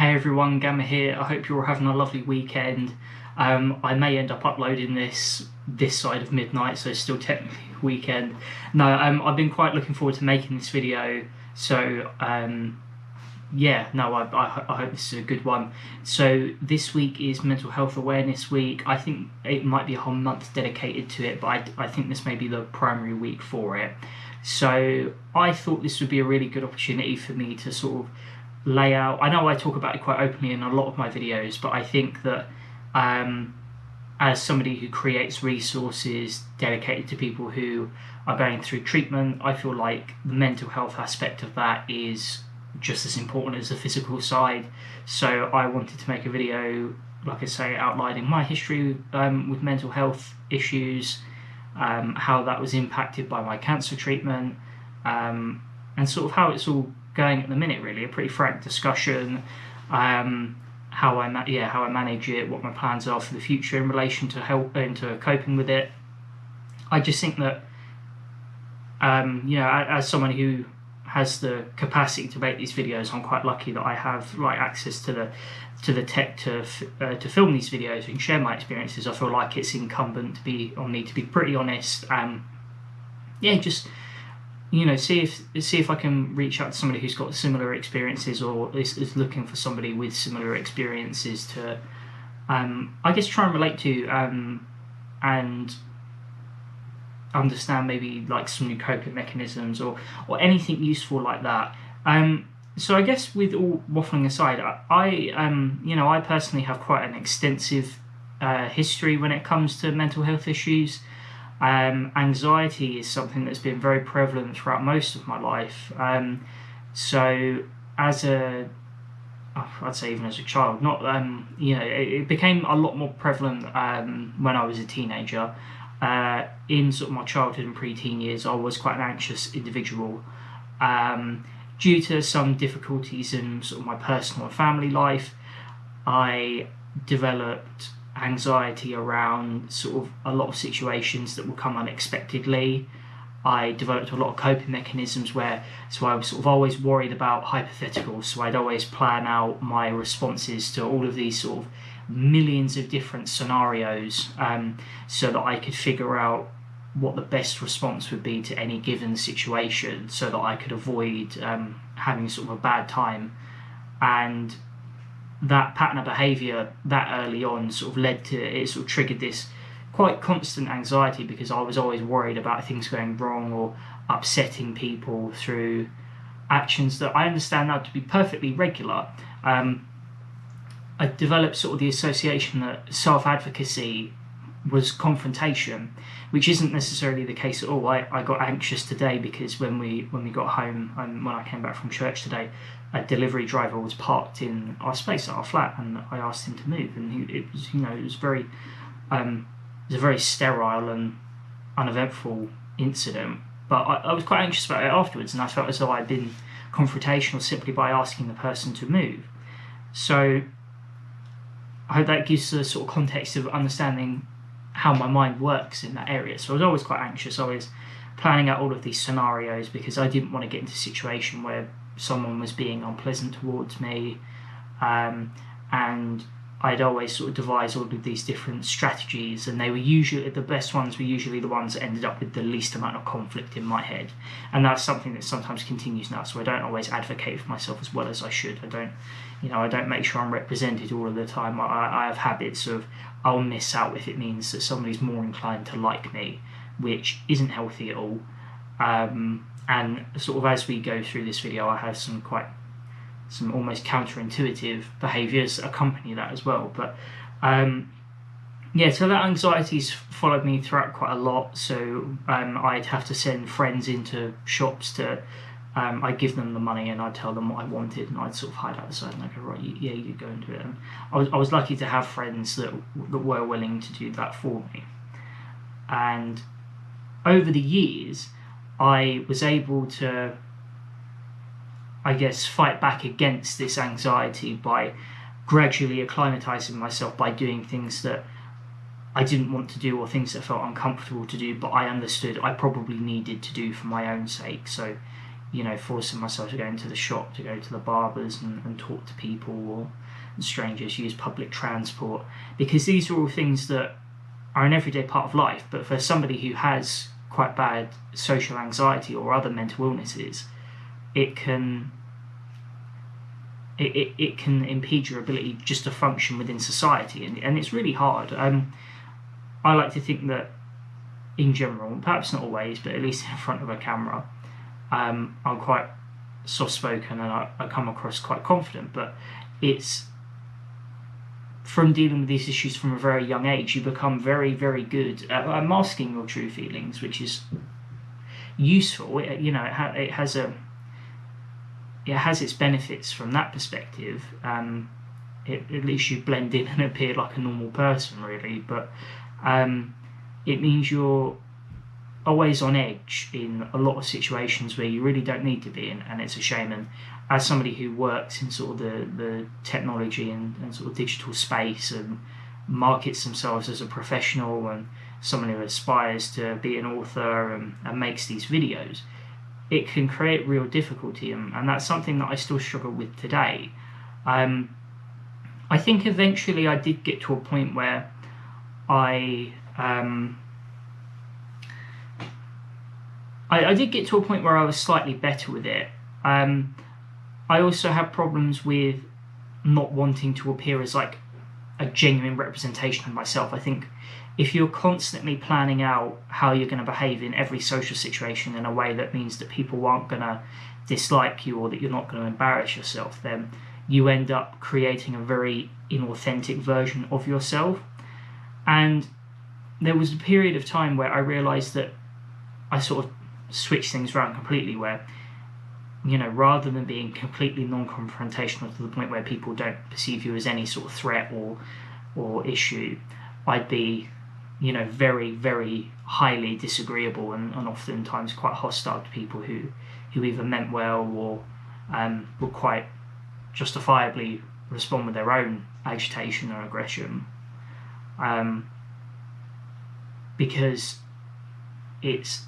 Hey everyone, Gamma here. I hope you're all having a lovely weekend. I may end up uploading this side of midnight, so it's still technically a weekend. No, I've been quite looking forward to making this video, so yeah, no, I hope this is a good one. So this week is Mental Health Awareness Week. I think it might be a whole month dedicated to it, but I think this may be the primary week for it. So I thought this would be a really good opportunity for me to sort of lay out. I know I talk about it quite openly in a lot of my videos, but I think that as somebody who creates resources dedicated to people who are going through treatment, I feel like the mental health aspect of that is just as important as the physical side. So I wanted to make a video, like I say, outlining my history with mental health issues, how that was impacted by my cancer treatment, and sort of how it's all going at the minute. Really, a pretty frank discussion. How I manage it, what my plans are for the future in relation to help and to coping with it. I just think that as someone who has the capacity to make these videos, I'm quite lucky that I have access to the tech to film these videos and share my experiences. I feel like it's incumbent on me to be pretty honest. Just see if I can reach out to somebody who's got similar experiences or is looking for somebody with similar experiences to, I guess, try and relate to and understand maybe like some new coping mechanisms or anything useful like that. So I guess with all waffling aside, I personally have quite an extensive history when it comes to mental health issues. Anxiety is something that's been very prevalent throughout most of my life. So I'd say even as a child, it became a lot more prevalent when I was a teenager. In sort of my childhood and pre-teen years, I was quite an anxious individual. Due to some difficulties in sort of my personal and family life, I developed anxiety around sort of a lot of situations that will come unexpectedly. I developed a lot of coping mechanisms so I was sort of always worried about hypotheticals, so I'd always plan out my responses to all of these sort of millions of different scenarios, so that I could figure out what the best response would be to any given situation, so that I could avoid having sort of a bad time. And that pattern of behaviour that early on sort of triggered this quite constant anxiety, because I was always worried about things going wrong or upsetting people through actions that I understand now to be perfectly regular. I developed sort of the association that self-advocacy was confrontation, which isn't necessarily the case at all. I got anxious today because when we got home and when I came back from church today, a delivery driver was parked in our space at our flat, and I asked him to move, and it was a very sterile and uneventful incident. But I was quite anxious about it afterwards, and I felt as though I'd been confrontational simply by asking the person to move. So I hope that gives the sort of context of understanding how my mind works in that area. So I was always quite anxious. I was planning out all of these scenarios because I didn't want to get into a situation where someone was being unpleasant towards me, and I'd always sort of devise all of these different strategies, and they were usually the best ones were usually the ones that ended up with the least amount of conflict in my head. And that's something that sometimes continues now, so I don't always advocate for myself as well as I should. I don't make sure I'm represented all of the time. I have habits of I'll miss out if it means that somebody's more inclined to like me, which isn't healthy at all. And sort of as we go through this video, I have some almost counterintuitive behaviours that accompany that as well. But so that anxiety's followed me throughout quite a lot. So I'd have to send friends into shops to I'd give them the money and I'd tell them what I wanted, and I'd sort of hide outside and I'd go, right, yeah, you go and do it. And I was lucky to have friends that were willing to do that for me. And over the years, I was able to, I guess, fight back against this anxiety by gradually acclimatizing myself by doing things that I didn't want to do or things that felt uncomfortable to do, but I understood I probably needed to do for my own sake. So forcing myself to go into the shop, to go to the barbers and talk to people or strangers, use public transport, because these are all things that are an everyday part of life. But for somebody who has quite bad social anxiety or other mental illnesses, it can impede your ability just to function within society, and it's really hard. I like to think that in general, perhaps not always, but at least in front of a camera, I'm quite soft-spoken and I come across quite confident, but it's from dealing with these issues from a very young age, you become very, very good at masking your true feelings, which is useful. It has its benefits from that perspective. At least you blend in and appear like a normal person, really. But it means you're always on edge in a lot of situations where you really don't need to be in, and it's a shame. And as somebody who works in sort of the technology and sort of digital space and markets themselves as a professional and someone who aspires to be an author and makes these videos, it can create real difficulty, and that's something that I still struggle with today. I think eventually I did get to a point where I did get to a point where I was slightly better with it. I also have problems with not wanting to appear as like a genuine representation of myself. I think if you're constantly planning out how you're going to behave in every social situation in a way that means that people aren't going to dislike you or that you're not going to embarrass yourself, then you end up creating a very inauthentic version of yourself. And there was a period of time where I realised that I sort of switched things around completely, where, rather than being completely non-confrontational to the point where people don't perceive you as any sort of threat or issue, I'd be, very, very highly disagreeable and oftentimes quite hostile to people who either meant well or would quite justifiably respond with their own agitation or aggression, because it's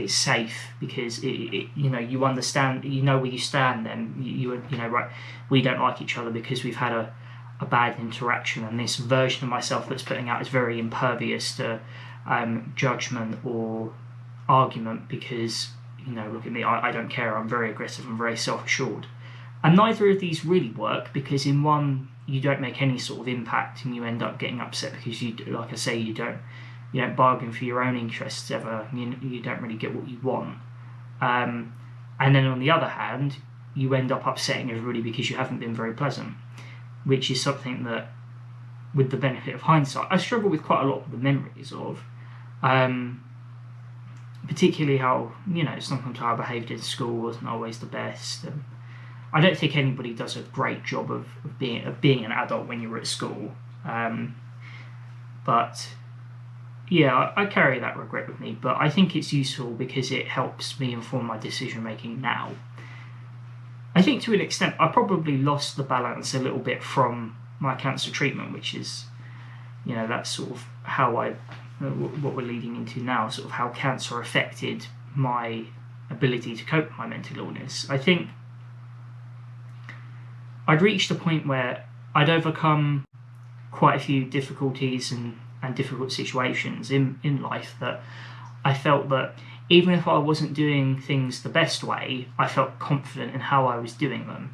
safe, because you understand, where you stand. Then you right, we don't like each other because we've had a bad interaction, and this version of myself that's putting out is very impervious to judgment or argument, because look at me, I don't care, I'm very aggressive and very self-assured. And neither of these really work, because in one you don't make any sort of impact and you end up getting upset because you, like I say, you don't bargain for your own interests ever. You don't really get what you want. And then on the other hand, you end up upsetting everybody because you haven't been very pleasant, which is something that, with the benefit of hindsight, I struggle with quite a lot of the memories of. Particularly how, sometimes how I behaved in school wasn't always the best. And I don't think anybody does a great job of being an adult when you're at school. But yeah, I carry that regret with me, but I think it's useful because it helps me inform my decision making now. I think to an extent I probably lost the balance a little bit from my cancer treatment, which is, that's sort of how what we're leading into now, sort of how cancer affected my ability to cope with my mental illness. I think I'd reached a point where I'd overcome quite a few difficulties and difficult situations in life, that I felt that even if I wasn't doing things the best way, I felt confident in how I was doing them.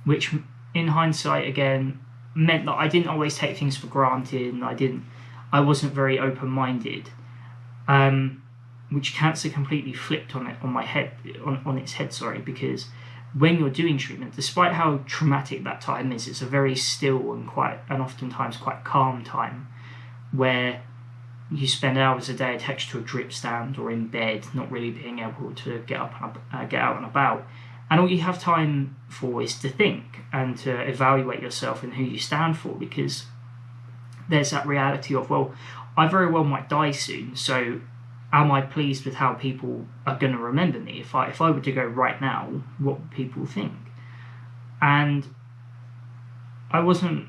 Which in hindsight again meant that I didn't always take things for granted, and I wasn't very open-minded. Which cancer completely flipped on its head, because when you're doing treatment, despite how traumatic that time is, it's a very still and oftentimes quite calm time, where you spend hours a day attached to a drip stand or in bed, not really being able to get out and about, and all you have time for is to think and to evaluate yourself and who you stand for, because there's that reality of, well, I very well might die soon, so am I pleased with how people are going to remember me? If I were to go right now, what would people think? And I wasn't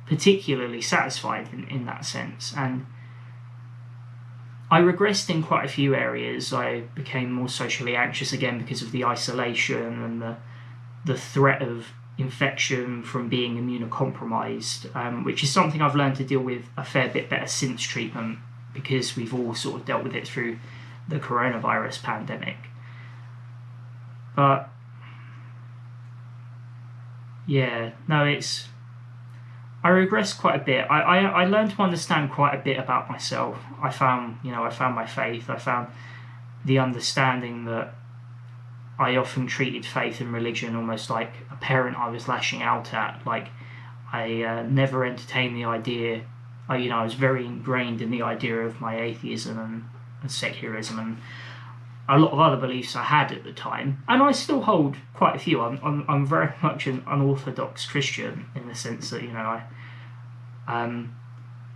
particularly satisfied in that sense. And I regressed in quite a few areas. I became more socially anxious again because of the isolation and the threat of infection from being immunocompromised, which is something I've learned to deal with a fair bit better since treatment, because we've all sort of dealt with it through the coronavirus pandemic. But yeah, no, I regressed quite a bit. I learned to understand quite a bit about myself. I found my faith. I found the understanding that I often treated faith and religion almost like a parent I was lashing out at. Like, I never entertained the idea. I was very ingrained in the idea of my atheism and secularism and a lot of other beliefs I had at the time, and I still hold quite a few. I'm very much an unorthodox Christian in the sense that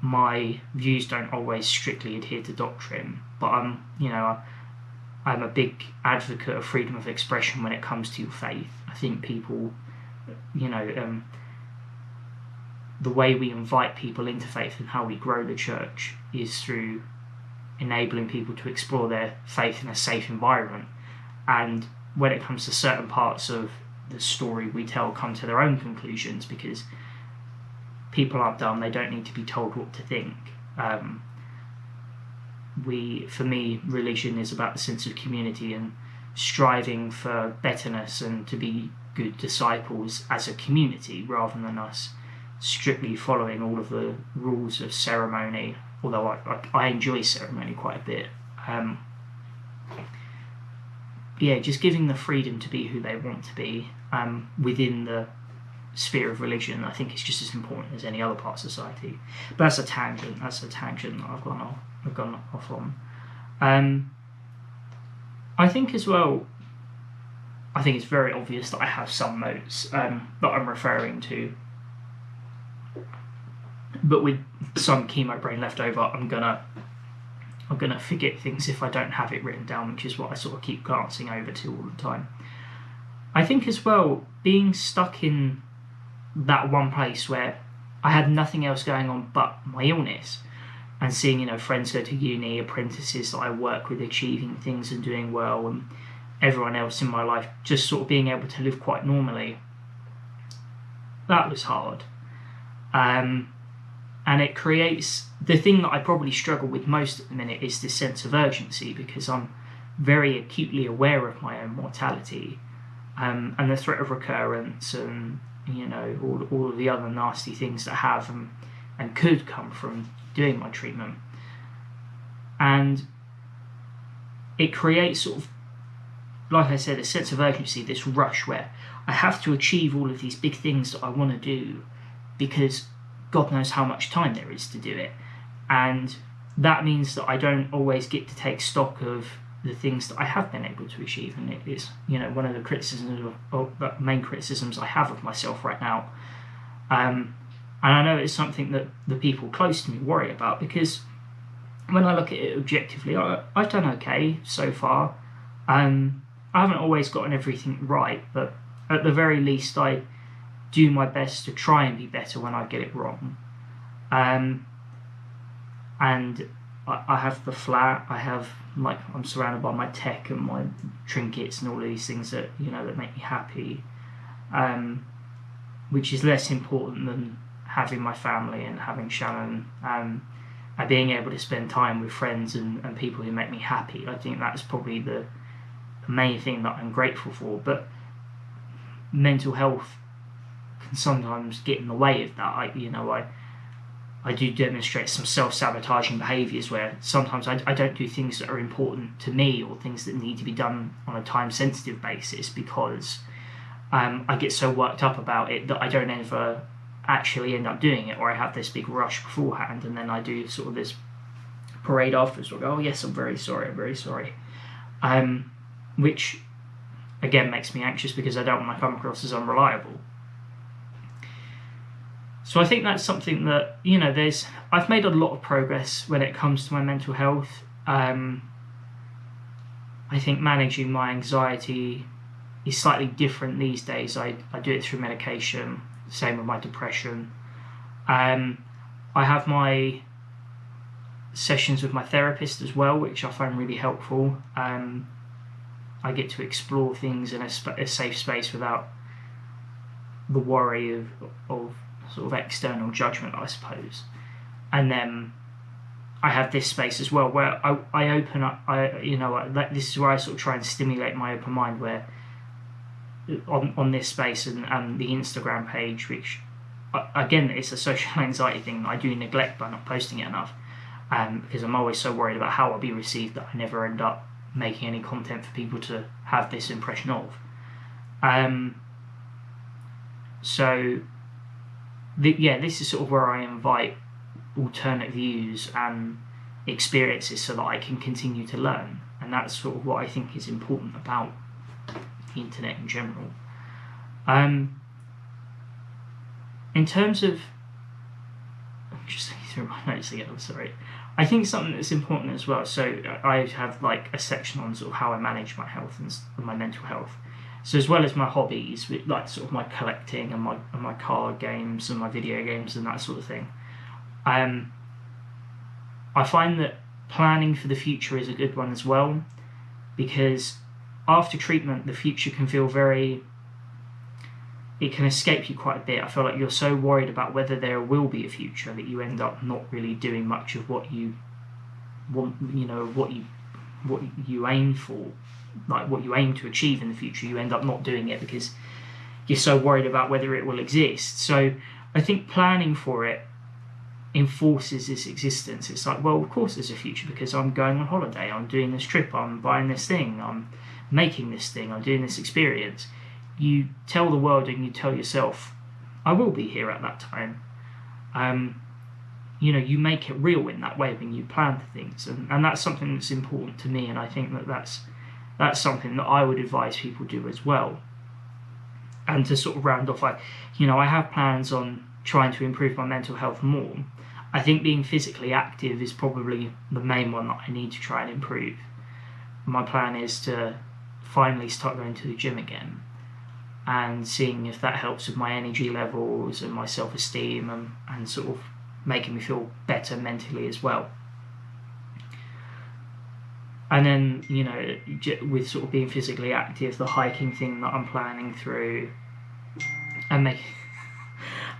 my views don't always strictly adhere to doctrine, but I'm a big advocate of freedom of expression when it comes to your faith. I think people, the way we invite people into faith and how we grow the church is through enabling people to explore their faith in a safe environment. And when it comes to certain parts of the story we tell, come to their own conclusions, because people aren't dumb, they don't need to be told what to think. For me, religion is about the sense of community and striving for betterness and to be good disciples as a community, rather than us strictly following all of the rules of ceremony, although I enjoy ceremony quite a bit. Just giving the freedom to be who they want to be within the sphere of religion, I think is just as important as any other part of society. But that's a tangent that I've gone off on. I think as well, I think it's very obvious that I have some notes that I'm referring to, but with some chemo brain left over, I'm gonna forget things if I don't have it written down, which is what I sort of keep glancing over to all the time. I think as well, being stuck in that one place where I had nothing else going on but my illness, and seeing friends go to uni, apprentices that I work with achieving things and doing well, and everyone else in my life just sort of being able to live quite normally, that was hard. And it creates the thing that I probably struggle with most at the minute is this sense of urgency, because I'm very acutely aware of my own mortality, and the threat of recurrence, and all of the other nasty things that have and could come from doing my treatment. And it creates sort of, like I said, a sense of urgency, this rush where I have to achieve all of these big things that I want to do, because God knows how much time there is to do it. And that means that I don't always get to take stock of the things that I have been able to achieve. And it is, one of the criticisms of the main criticisms I have of myself right now. And I know it's something that the people close to me worry about, because when I look at it objectively, I've done okay so far. I haven't always gotten everything right, but at the very least I do my best to try and be better when I get it wrong. And I have the flat, I'm surrounded by my tech and my trinkets and all of these things that that make me happy, which is less important than having my family and having Shannon, and being able to spend time with friends and people who make me happy. I think that's probably the main thing that I'm grateful for. But mental health can sometimes get in the way of that. I do demonstrate some self-sabotaging behaviours where sometimes I don't do things that are important to me, or things that need to be done on a time-sensitive basis, because I get so worked up about it that I don't ever actually end up doing it, or I have this big rush beforehand, and then I do sort of this parade afterwards where I go, oh yes, I'm very sorry, which again makes me anxious, because I don't want to come across as unreliable. So I think that's something that, I've made a lot of progress when it comes to my mental health. I think managing my anxiety is slightly different these days. I do it through medication, same with my depression. I have my sessions with my therapist as well, which I find really helpful. I get to explore things in a safe space without the worry of sort of external judgment, I suppose. And then I have this space as well where I open up. This is where I sort of try and stimulate my open mind. Where on this space and the Instagram page, which again it's a social anxiety thing I do neglect by not posting it enough, because I'm always so worried about how I'll be received that I never end up making any content for people to have this impression of. This is sort of where I invite alternate views and experiences so that I can continue to learn, and that's sort of what I think is important about the internet in general. In terms of, I'm just looking through my notes again, I'm sorry. I think something that's important as well, so I have like a section on sort of how I manage my health and my mental health. So as well as my hobbies, with like sort of my collecting and my card games and my video games and that sort of thing, I find that planning for the future is a good one as well, because after treatment the future can feel it can escape you quite a bit. I feel like you're so worried about whether there will be a future that you end up not really doing much of what you want, what you aim for, like what you aim to achieve in the future. You end up not doing it because you're so worried about whether it will exist. So I think planning for it enforces its existence. It's like, well, of course there's a future because I'm going on holiday, I'm doing this trip, I'm buying this thing, I'm making this thing, I'm doing this experience. You tell the world and you tell yourself, I will be here at that time. You make it real in that way when you plan for things, and that's something that's important to me, and I think that's something that I would advise people do as well. And to sort of round off, I have plans on trying to improve my mental health more. I think being physically active is probably the main one that I need to try and improve. My plan is to finally start going to the gym again and seeing if that helps with my energy levels and my self-esteem and sort of making me feel better mentally as well. And then, with sort of being physically active, the hiking thing that I'm planning through, and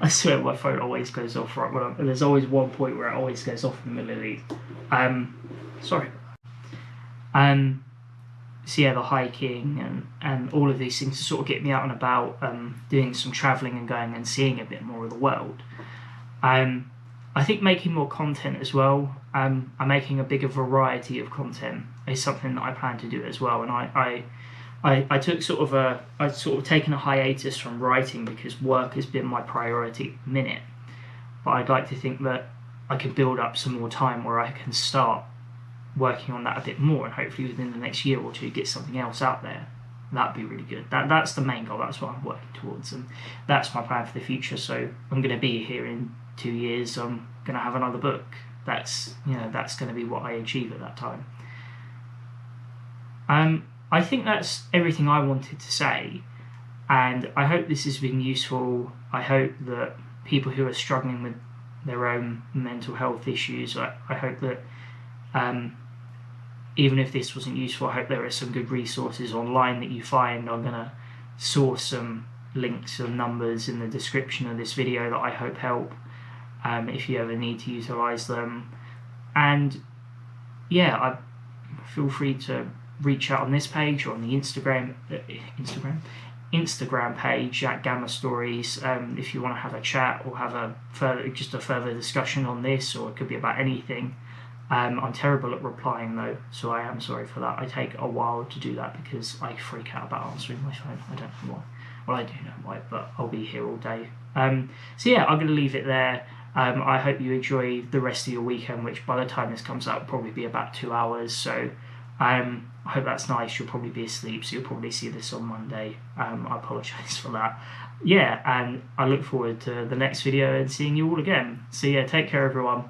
I swear my phone always goes off right when there's always one point where it always goes off in the middle of these. Sorry. So yeah, the hiking and all of these things to sort of get me out and about, doing some travelling and going and seeing a bit more of the world. I think making more content as well, I'm making a bigger variety of content is something that I plan to do as well. And I've sort of taken a hiatus from writing because work has been my priority at the minute. But I'd like to think that I could build up some more time where I can start working on that a bit more, and hopefully within the next year or two get something else out there. That'd be really good. That's the main goal. That's what I'm working towards, and that's my plan for the future. So I'm going to be here in 2 years. I'm going to have another book. That's going to be what I achieve at that time. I think that's everything I wanted to say, and I hope this has been useful. I hope that people who are struggling with their own mental health issues, I hope that even if this wasn't useful, I hope there are some good resources online that you find. I'm going to source some links and numbers in the description of this video that I hope help if you ever need to utilise them. And yeah, feel free to reach out on this page or on the Instagram page at Gamma Stories if you want to have a chat or have a further discussion on this, or it could be about anything. I'm terrible at replying though, so I am sorry for that. I take a while to do that because I freak out about answering my phone. I don't know why. Well, I do know why, but I'll be here all day. So yeah, I'm going to leave it there. I hope you enjoy the rest of your weekend, which by the time this comes out will probably be about 2 hours. So I hope that's nice. You'll probably be asleep, so you'll probably see this on Monday. I apologise for that. Yeah, and I look forward to the next video and seeing you all again. So yeah, take care everyone.